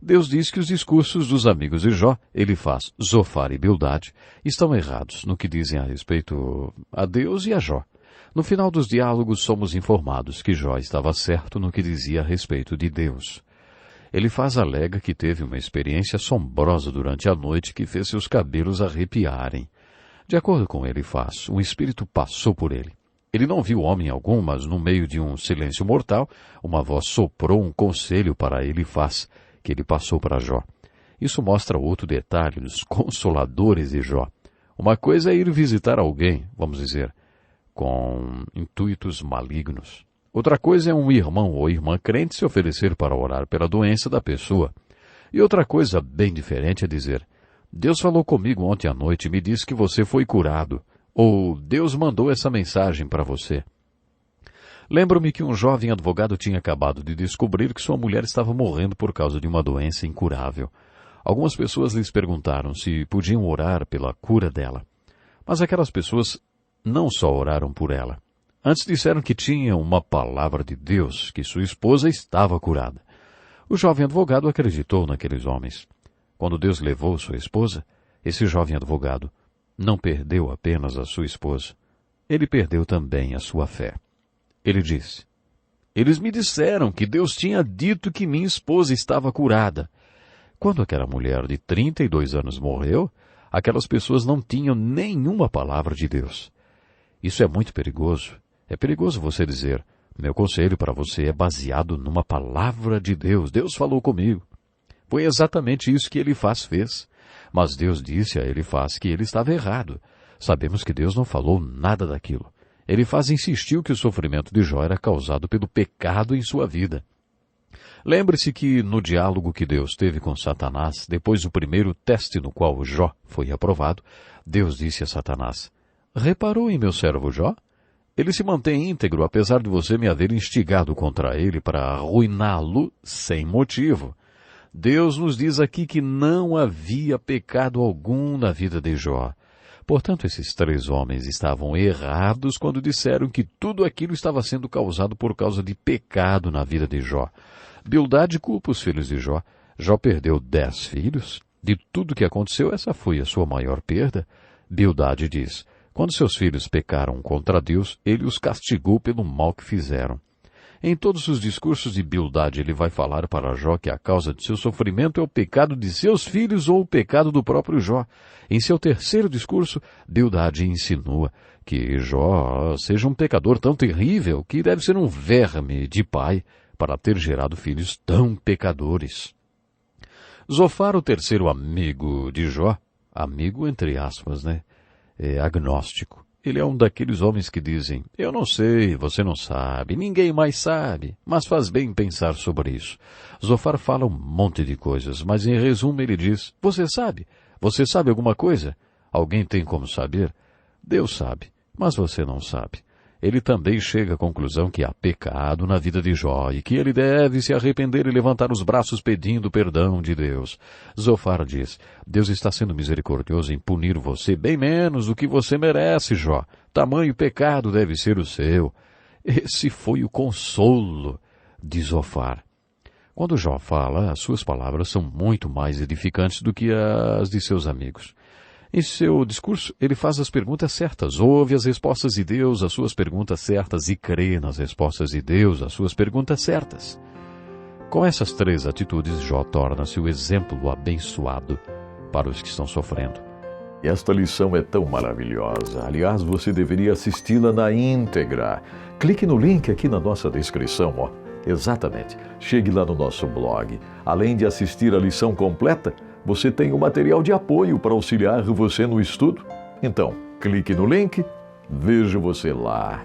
Deus diz que os discursos dos amigos de Jó, Elifaz, Zofar e Bildade, estão errados no que dizem a respeito a Deus e a Jó. No final dos diálogos, somos informados que Jó estava certo no que dizia a respeito de Deus. Elifaz alega que teve uma experiência assombrosa durante a noite que fez seus cabelos arrepiarem. De acordo com Elifaz, um espírito passou por ele. Ele não viu homem algum, mas no meio de um silêncio mortal, uma voz soprou um conselho para Elifaz, que ele passou para Jó. Isso mostra outro detalhe dos consoladores de Jó. Uma coisa é ir visitar alguém, vamos dizer, com intuitos malignos. Outra coisa é um irmão ou irmã crente se oferecer para orar pela doença da pessoa. E outra coisa bem diferente é dizer: Deus falou comigo ontem à noite e me disse que você foi curado. Ou Deus mandou essa mensagem para você. Lembro-me que um jovem advogado tinha acabado de descobrir que sua mulher estava morrendo por causa de uma doença incurável. Algumas pessoas lhes perguntaram se podiam orar pela cura dela. Mas aquelas pessoas não só oraram por ela. Antes disseram que tinham uma palavra de Deus, que sua esposa estava curada. O jovem advogado acreditou naqueles homens. Quando Deus levou sua esposa, esse jovem advogado não perdeu apenas a sua esposa. Ele perdeu também a sua fé. Ele disse: Eles me disseram que Deus tinha dito que minha esposa estava curada. Quando aquela mulher de 32 anos morreu, aquelas pessoas não tinham nenhuma palavra de Deus. Isso é muito perigoso. É perigoso você dizer: meu conselho para você é baseado numa palavra de Deus. Deus falou comigo. Foi exatamente isso que Elifaz fez. Mas Deus disse a Elifaz que ele estava errado. Sabemos que Deus não falou nada daquilo. Elifaz insistiu que o sofrimento de Jó era causado pelo pecado em sua vida. Lembre-se que no diálogo que Deus teve com Satanás, depois do primeiro teste no qual Jó foi aprovado, Deus disse a Satanás: Reparou em meu servo Jó? Ele se mantém íntegro apesar de você me haver instigado contra ele para arruiná-lo sem motivo. Deus nos diz aqui que não havia pecado algum na vida de Jó. Portanto, esses três homens estavam errados quando disseram que tudo aquilo estava sendo causado por causa de pecado na vida de Jó. Bildade culpa os filhos de Jó. Jó perdeu 10 filhos. De tudo que aconteceu, essa foi a sua maior perda. Bildade diz: quando seus filhos pecaram contra Deus, ele os castigou pelo mal que fizeram. Em todos os discursos de Bildade, ele vai falar para Jó que a causa de seu sofrimento é o pecado de seus filhos ou o pecado do próprio Jó. Em seu terceiro discurso, Bildade insinua que Jó seja um pecador tão terrível que deve ser um verme de pai para ter gerado filhos tão pecadores. Zofar, o terceiro amigo de Jó, amigo entre aspas, é agnóstico. Ele é um daqueles homens que dizem: eu não sei, você não sabe, ninguém mais sabe, mas faz bem pensar sobre isso. Zofar fala um monte de coisas, mas em resumo ele diz: você sabe? Você sabe alguma coisa? Alguém tem como saber? Deus sabe, mas você não sabe. Ele também chega à conclusão que há pecado na vida de Jó e que ele deve se arrepender e levantar os braços pedindo perdão de Deus. Zofar diz: Deus está sendo misericordioso em punir você bem menos do que você merece, Jó. Tamanho pecado deve ser o seu. Esse foi o consolo de Zofar. Quando Jó fala, as suas palavras são muito mais edificantes do que as de seus amigos. Em seu discurso, ele faz as perguntas certas, ouve as respostas de Deus às suas perguntas certas e crê nas respostas de Deus às suas perguntas certas. Com essas três atitudes, Jó torna-se o exemplo abençoado para os que estão sofrendo. Esta lição é tão maravilhosa. Aliás, você deveria assisti-la na íntegra. Clique no link aqui na nossa descrição, ó. Exatamente. Chegue lá no nosso blog. Além de assistir a lição completa, você tem um material de apoio para auxiliar você no estudo? Então, clique no link, vejo você lá.